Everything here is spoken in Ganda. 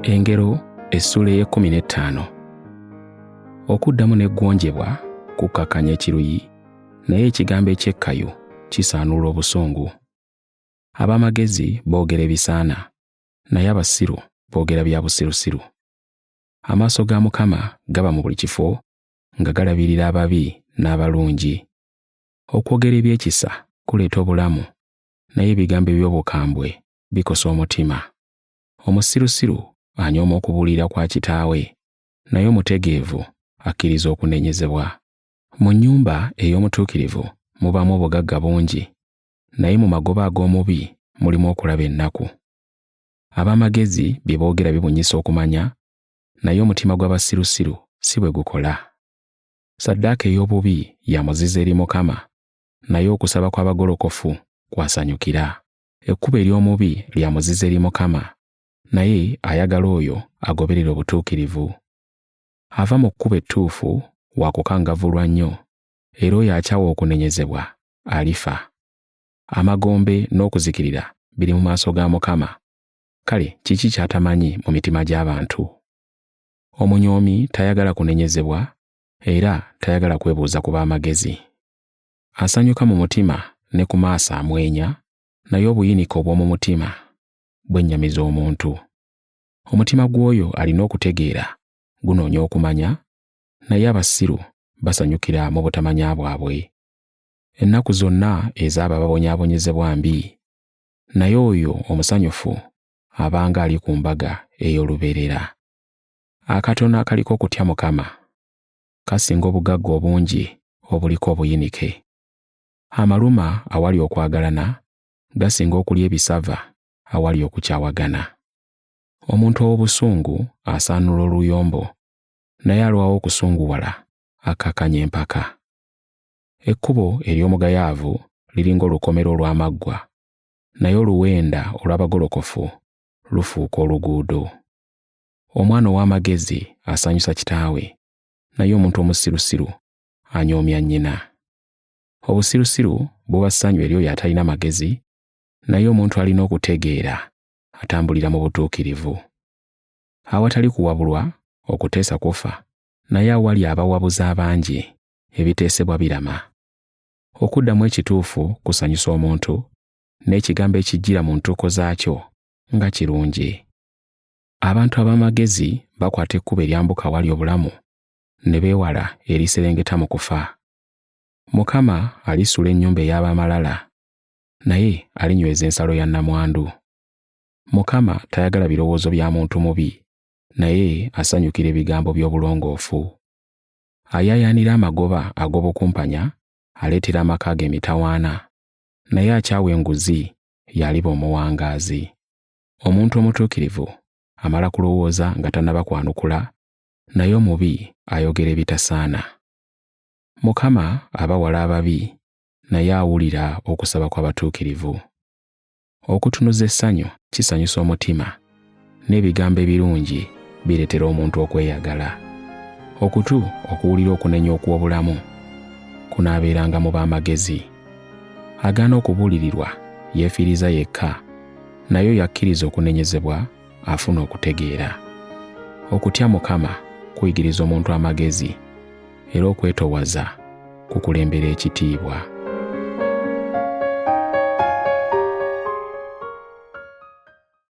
Engero essula ey'e15. Okuddamu n'eggonjebwa kukkakanya ekiruyi, naye ekigambo eky'ekkayu kisaanuula obusungu. Ab'amagezi boogera ebisaana, naye abasiru boogera bya busirusiru. Amaaso ga Mukama gaba mu buli kifo nga galabirira ababi n'abalungi. Okwogera ebyekisa kuleeta obulamu, naye ebigambo eby'obukambwe bikosa omutima. Omusirusiru anyooma okubuulira kwa kitaawe, naye omutegeevu akkiriza okunenyezebwa. Mu nnyumba ey'omutuukirivu mubaamu obugagga bungi, naye mu magoba ag'omubi mulimu okulaba ennaku. Ab'amagezi bye boogera bibunyisa okumanya, naye omutima gw'abasirusiru si bwe gukola. Ssaddaaka ey'obubi ya muzizo eri Mukama, naye okusaba kw'abagolokofu kwasanyukira. Ekkubo ery'omubi lya muzizo eri Mukama, naye ayagala oyo agoberera obutuukirivu. Ava mu kkubo ettuufu wa kukangavvulwa nnyo, era oyo akyawa okunenyezebwa alifa. Amagombe n'okuzikirira biri mu maaso ga Mukama, kale kiki ky'atamanyi mu mitima gy'abantu? Omunyoomi tayagala kunenyezebwa, era tayagala kwebuuza ku b'amagezi. Asanyuka mu mutima ne ku maaso amwenya, naye obuyinike obw'omu mutima bwennyamiza omuntu. Omutima gw'oyo alina okutegeera gunoonya okumanya, naye abasiru basanyukira mu butamanya bwabwe. Ennaku zonna ez'abo ababonyaabonyezebwa mbi, naye oyo omusanyufu abanga ali ku mbaga ey'olubeerera. Akatono akaliko okutya Mukama kasinga obugagga obungi obuliko obuyinike. Amaluma awali okwagalana gasinga okulya ebisava awali okukyawagana. Omuntu ow'obusungu asaanuula oluyombo, naye alwawo okusunguwala akakanya empaka. Ekkubo ery'omugayaavu liringa olukomero olw'amaggwa, naye oluwenda olw'abagolokofu lufuuka oluguudo. Omwana ow'amagezi asanyusa kitaawe, naye omuntu omusirusiru anyoomya nnyina. Obusirusiru buba ssanyu eri oyo atalina magezi, naye omuntu alina okutegeera atambulira mu butuukirivu. Awatali kuwabulwa okuteesa kufa, naye awali abawabuzi abangi ebiteesebwa birama. Okuddamu ekituufu kusanyusa omuntu, n'ekigambo ekijjira mu ntuuko zaakyo nga kirungi. Abantu ab'amagezi bakwata ekkubo eryambuka awali obulamu, ne beewala eriserengeta mu kufa. Mukama alisula ennyumba ey'ab'amalala, naye alinyweza ensalo ya nnamwandu. Mukama tayagala birowoozo bya muntu mubi, naye asanyukira ebigambo by'obulongoofu. Ayaayaanira amagoba ag'obukumpanya aleetera amaka ge emitawaana, naye akyawa enguzi y'aliba omuwangaazi. Omuntu omutuukirivu amala kulowooza nga tannaba kwanukula, naye omubi ayogera ebitasaana. Mukama abawala ababi, naye awulira okusaba kw'abatuukirivu. Okutunuza essanyu kisanyusa omutima, n'ebigambo ebirungi bireetera omuntu okweyagala. Okutu okuwulira okunenya okw'obulamu kunaabeeranga mu b'amagezi. Agaana okubuulirirwa yeefiiriza yekka, naye oyo akkiriza okunenyezebwa afuna okutegeera. Okutya Mukama kuyigiriza omuntu amagezi, era okwetoowaza kukulembera ekitiibwa.